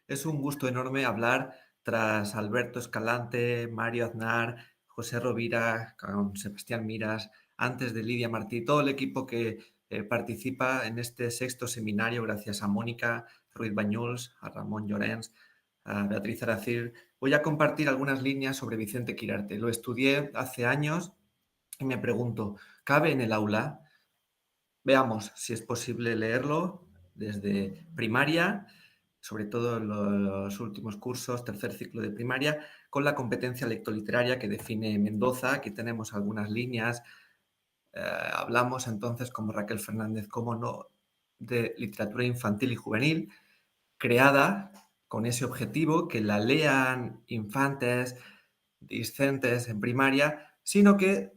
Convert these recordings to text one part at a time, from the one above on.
Es un gusto enorme hablar tras Alberto Escalante, Mario Aznar, José Rovira, con Sebastián Miras, antes de Lidia Martí, todo el equipo que participa en este sexto seminario, gracias a Mónica Ruiz Bañuls, a Ramón Llorens, a Beatriz Aracil. Voy a compartir algunas líneas sobre Vicente Quirarte. Lo estudié hace años y me pregunto, ¿cabe en el aula? Veamos si es posible leerlo desde primaria, sobre todo en los últimos cursos, tercer ciclo de primaria, con la competencia lectoliteraria que define Mendoza. Aquí tenemos algunas líneas. Hablamos entonces, como Raquel Fernández, cómo no, de literatura infantil y juvenil, creada con ese objetivo, que la lean infantes, discentes en primaria, sino que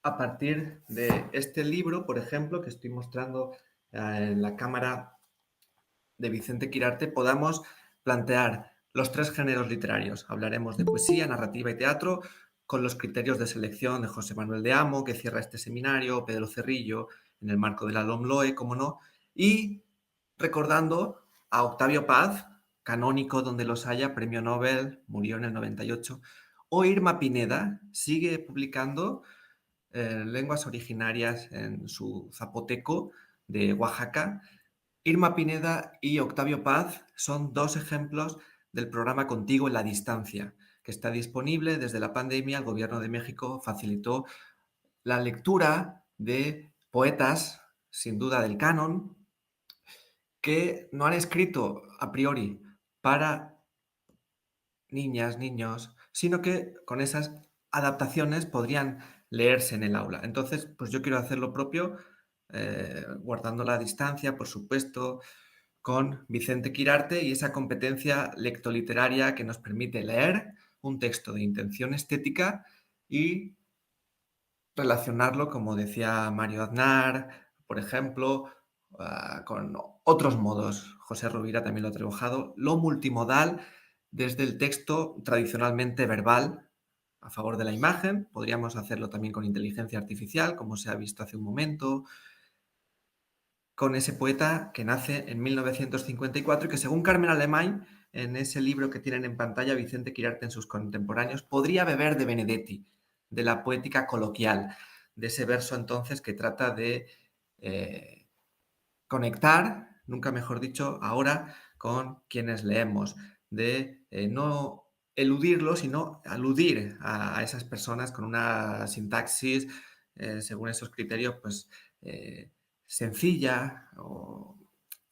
a partir de este libro, por ejemplo, que estoy mostrando en la cámara de Vicente Quirarte, podamos plantear los tres géneros literarios. Hablaremos de poesía, narrativa y teatro, con los criterios de selección de José Manuel de Amo, que cierra este seminario, Pedro Cerrillo, en el marco de la LOMLOE, como no, y recordando a Octavio Paz, canónico donde los haya, premio Nobel, murió en el 98, o Irma Pineda, sigue publicando lenguas originarias en su zapoteco de Oaxaca. Irma Pineda y Octavio Paz son dos ejemplos del programa Contigo en la Distancia, que está disponible desde la pandemia. El Gobierno de México facilitó la lectura de poetas, sin duda del canon, que no han escrito a priori para niñas, niños, sino que con esas adaptaciones podrían leerse en el aula. Entonces, pues yo quiero hacer lo propio, guardando la distancia, por supuesto, con Vicente Quirarte y esa competencia lectoliteraria que nos permite leer un texto de intención estética y relacionarlo, como decía Mario Aznar, por ejemplo, con otros modos. José Rovira también lo ha trabajado. Lo multimodal desde el texto tradicionalmente verbal a favor de la imagen. Podríamos hacerlo también con inteligencia artificial, como se ha visto hace un momento, con ese poeta que nace en 1954 y que, según Carmen Alemany, en ese libro que tienen en pantalla, Vicente Quirarte en sus contemporáneos, podría beber de Benedetti, de la poética coloquial, de ese verso entonces que trata de eh, conectar, nunca mejor dicho, ahora con quienes leemos, de no eludirlo, sino aludir a esas personas con una sintaxis, según esos criterios, pues sencilla o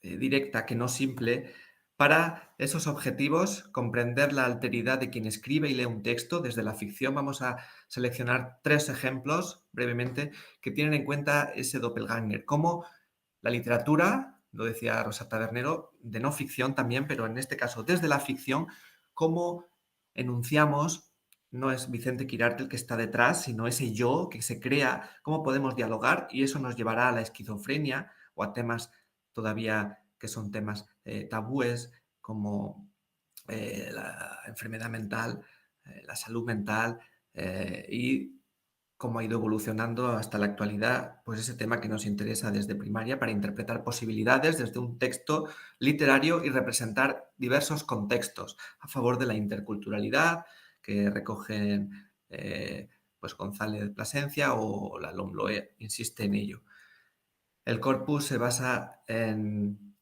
directa, que no simple, para esos objetivos, comprender la alteridad de quien escribe y lee un texto. Desde la ficción vamos a seleccionar tres ejemplos brevemente que tienen en cuenta ese doppelganger, cómo la literatura, lo decía Rosa Tabernero, de no ficción también, pero en este caso desde la ficción, cómo enunciamos, no es Vicente Quirarte el que está detrás, sino ese yo que se crea, cómo podemos dialogar, y eso nos llevará a la esquizofrenia o a temas todavía que son temas tabúes, como la enfermedad mental, la salud mental, y cómo ha ido evolucionando hasta la actualidad, pues ese tema que nos interesa desde primaria para interpretar posibilidades desde un texto literario y representar diversos contextos a favor de la interculturalidad que recogen pues González Plasencia o la LOMLOE insiste en ello. El corpus se basa en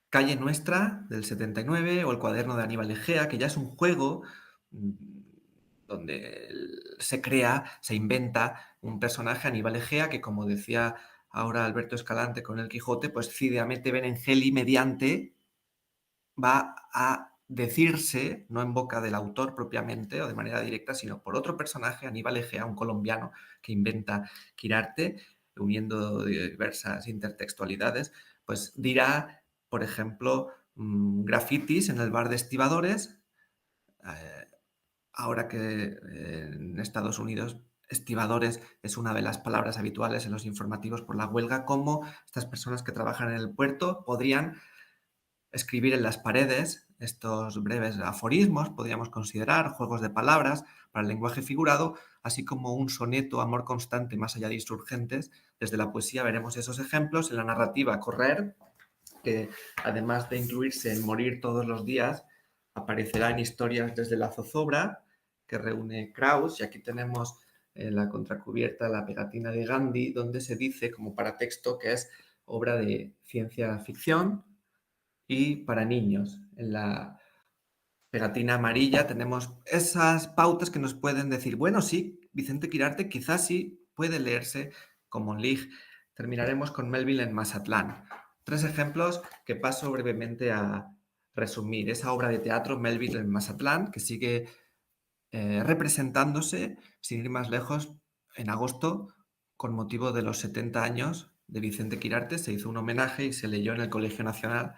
Calle Nuestra, del 79, o El cuaderno de Aníbal Egea, que ya es un juego donde se crea, se inventa un personaje, Aníbal Egea, que, como decía ahora Alberto Escalante con El Quijote, pues Cideamete Benengeli mediante va a decirse, no en boca del autor propiamente o de manera directa, sino por otro personaje, Aníbal Egea, un colombiano que inventa Quirarte, uniendo diversas intertextualidades, pues dirá, por ejemplo, grafitis en el bar de estibadores, eh, ahora que en Estados Unidos estibadores es una de las palabras habituales en los informativos por la huelga, cómo estas personas que trabajan en el puerto podrían escribir en las paredes estos breves aforismos, podríamos considerar juegos de palabras para el lenguaje figurado, así como un soneto amor constante más allá de insurgentes. Desde la poesía veremos esos ejemplos. En la narrativa, Correr, que además de incluirse en Morir todos los días, aparecerá en Historias desde la zozobra, que reúne Kraus, y aquí tenemos en la contracubierta la pegatina de Gandhi, donde se dice como paratexto que es obra de ciencia ficción y para niños. En la pegatina amarilla tenemos esas pautas que nos pueden decir, bueno, sí, Vicente Quirarte quizás sí puede leerse como Lig. Terminaremos con Melville en Mazatlán. 3 ejemplos que paso brevemente a resumir. Esa obra de teatro, Melville en Mazatlán, que sigue representándose, sin ir más lejos, en agosto, con motivo de los 70 años de Vicente Quirarte. Se hizo un homenaje y se leyó en el Colegio Nacional,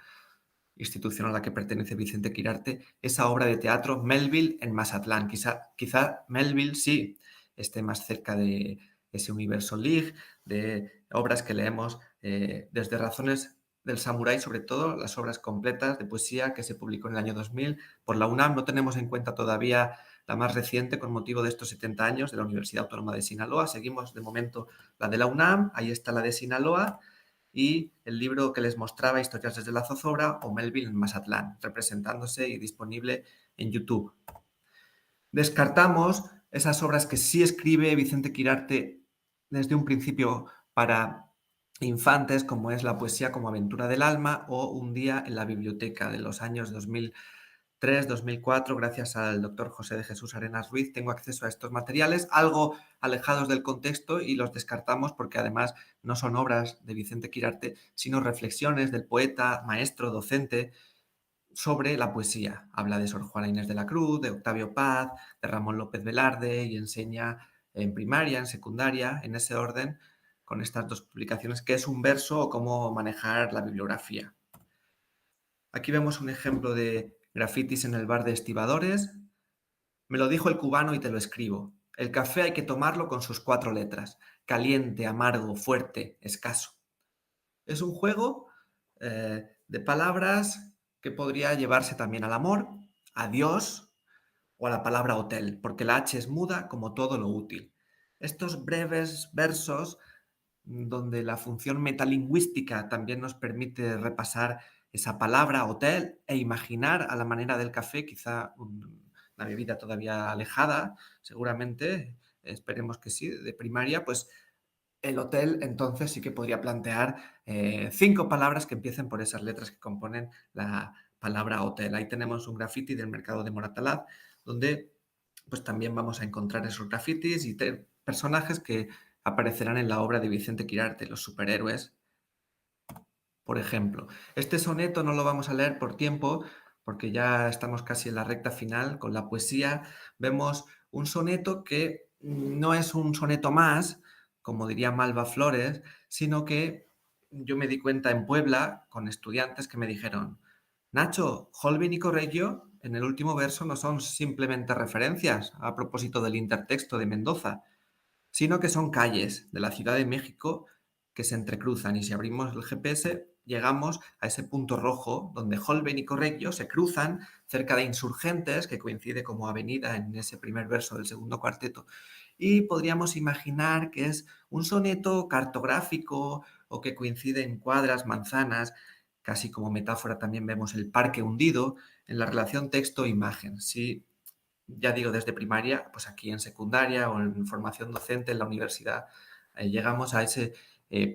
institución a la que pertenece Vicente Quirarte, esa obra de teatro Melville en Mazatlán. Quizá Melville sí esté más cerca de ese universo League, de obras que leemos desde Razones del Samurái, sobre todo las obras completas de poesía que se publicó en el año 2000 por la UNAM. No tenemos en cuenta todavía la más reciente con motivo de estos 70 años de la Universidad Autónoma de Sinaloa. Seguimos de momento la de la UNAM, ahí está la de Sinaloa, y el libro que les mostraba, Historias desde la zozobra, o Melville en Mazatlán, representándose y disponible en YouTube. Descartamos esas obras que sí escribe Vicente Quirarte desde un principio para infantes, como es la poesía como aventura del alma o Un día en la biblioteca, de los años 2003-2004, gracias al doctor José de Jesús Arenas Ruiz, tengo acceso a estos materiales, algo alejados del contexto, y los descartamos porque además no son obras de Vicente Quirarte, sino reflexiones del poeta, maestro, docente sobre la poesía. Habla de Sor Juana Inés de la Cruz, de Octavio Paz, de Ramón López Velarde, y enseña en primaria, en secundaria, en ese orden, con estas 2 publicaciones, qué es un verso o cómo manejar la bibliografía. Aquí vemos un ejemplo de grafitis en el bar de Estibadores. Me lo dijo el cubano y te lo escribo. El café hay que tomarlo con sus 4 letras. Caliente, amargo, fuerte, escaso. Es un juego de palabras que podría llevarse también al amor, a Dios o a la palabra hotel, porque la H es muda como todo lo útil. Estos breves versos, donde la función metalingüística también nos permite repasar esa palabra hotel e imaginar a la manera del café, quizá una bebida todavía alejada, seguramente, esperemos que sí, de primaria, pues el hotel entonces sí que podría plantear 5 palabras que empiecen por esas letras que componen la palabra hotel. Ahí tenemos un graffiti del mercado de Moratalaz, donde pues también vamos a encontrar esos grafitis y personajes que aparecerán en la obra de Vicente Quirarte, los superhéroes, por ejemplo. Este soneto no lo vamos a leer por tiempo, porque ya estamos casi en la recta final con la poesía. Vemos un soneto que no es un soneto más, como diría Malva Flores, sino que yo me di cuenta en Puebla con estudiantes que me dijeron: Nacho, Holbein y Correggio en el último verso no son simplemente referencias a propósito del intertexto de Mendoza, sino que son calles de la Ciudad de México que se entrecruzan, y si abrimos el GPS llegamos a ese punto rojo donde Holbein y Correggio se cruzan cerca de Insurgentes, que coincide como avenida en ese primer verso del segundo cuarteto, y podríamos imaginar que es un soneto cartográfico o que coincide en cuadras, manzanas. Casi como metáfora también vemos el parque hundido en la relación texto-imagen. Si ya digo, desde primaria, pues aquí en secundaria o en formación docente en la universidad, llegamos a ese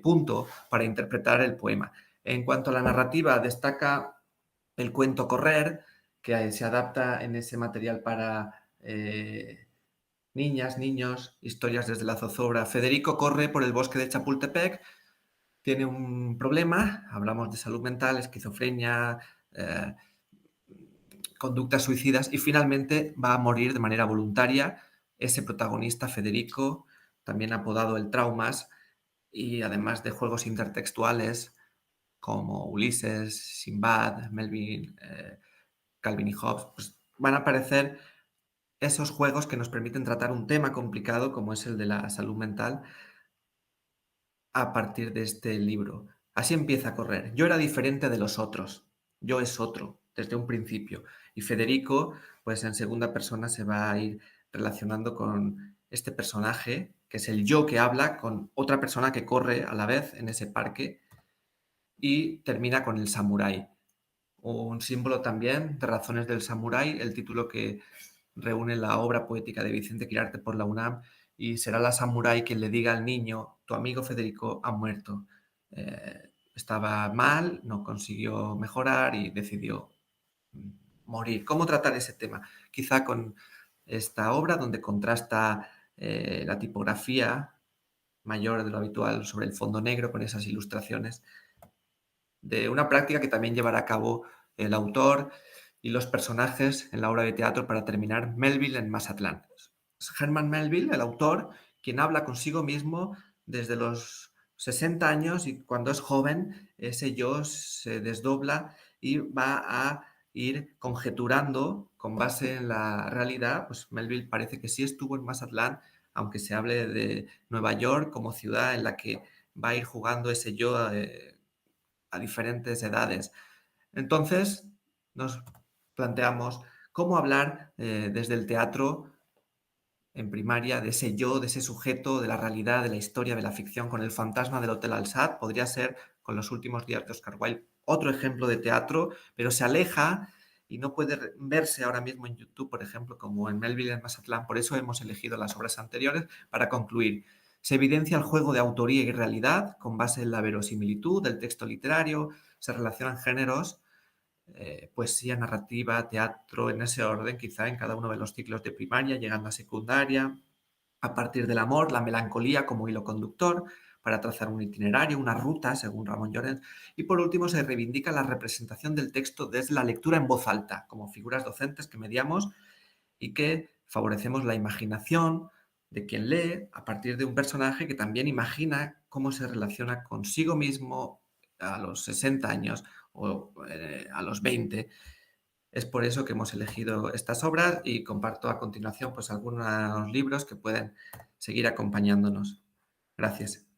punto para interpretar el poema. En cuanto a la narrativa, destaca el cuento Correr, que se adapta en ese material para niñas, niños, historias desde la zozobra. Federico corre por el bosque de Chapultepec, tiene un problema, hablamos de salud mental, esquizofrenia, eh, conductas suicidas, y finalmente va a morir de manera voluntaria ese protagonista Federico, también apodado el Traumas, y además de juegos intertextuales como Ulises, Sinbad, Melvin, Calvin y Hobbes, pues van a aparecer esos juegos que nos permiten tratar un tema complicado como es el de la salud mental a partir de este libro. Así empieza a correr. Yo era diferente de los otros. Yo es otro, desde un principio. Y Federico, pues en segunda persona se va a ir relacionando con este personaje, que es el yo que habla con otra persona que corre a la vez en ese parque, y termina con el samurái. un símbolo también de Razones del Samurái, el título que reúne la obra poética de Vicente Quirarte por la UNAM, y será la samurái quien le diga al niño: tu amigo Federico ha muerto. Estaba mal, no consiguió mejorar y decidió mm, morir. ¿Cómo tratar ese tema? Quizá con esta obra donde contrasta la tipografía mayor de lo habitual sobre el fondo negro con esas ilustraciones de una práctica que también llevará a cabo el autor y los personajes en la obra de teatro para terminar Melville en Mazatlán. Es Herman Melville, el autor, quien habla consigo mismo desde los 60 años y cuando es joven, ese yo se desdobla y va a ir conjeturando con base en la realidad. Pues Melville parece que sí estuvo en Mazatlán, aunque se hable de Nueva York como ciudad en la que va a ir jugando ese yo a diferentes edades. Entonces, nos planteamos cómo hablar desde el teatro en primaria de ese yo, de ese sujeto, de la realidad, de la historia, de la ficción, con el fantasma del Hotel Alsat. Podría ser, con los últimos días de Oscar Wilde, otro ejemplo de teatro, pero se aleja y no puede verse ahora mismo en YouTube, por ejemplo, como en Melville en Mazatlán. Por eso hemos elegido las obras anteriores para concluir. Se evidencia el juego de autoría y realidad con base en la verosimilitud del texto literario, se relacionan géneros, poesía, narrativa, teatro, en ese orden, quizá en cada uno de los ciclos de primaria, llegando a secundaria, a partir del amor, la melancolía como hilo conductor, para trazar un itinerario, una ruta, según Ramón Llorens. Y por último, se reivindica la representación del texto desde la lectura en voz alta, como figuras docentes que mediamos y que favorecemos la imaginación de quien lee a partir de un personaje que también imagina cómo se relaciona consigo mismo a los 60 años o a los 20. Es por eso que hemos elegido estas obras y comparto a continuación pues algunos libros que pueden seguir acompañándonos. Gracias.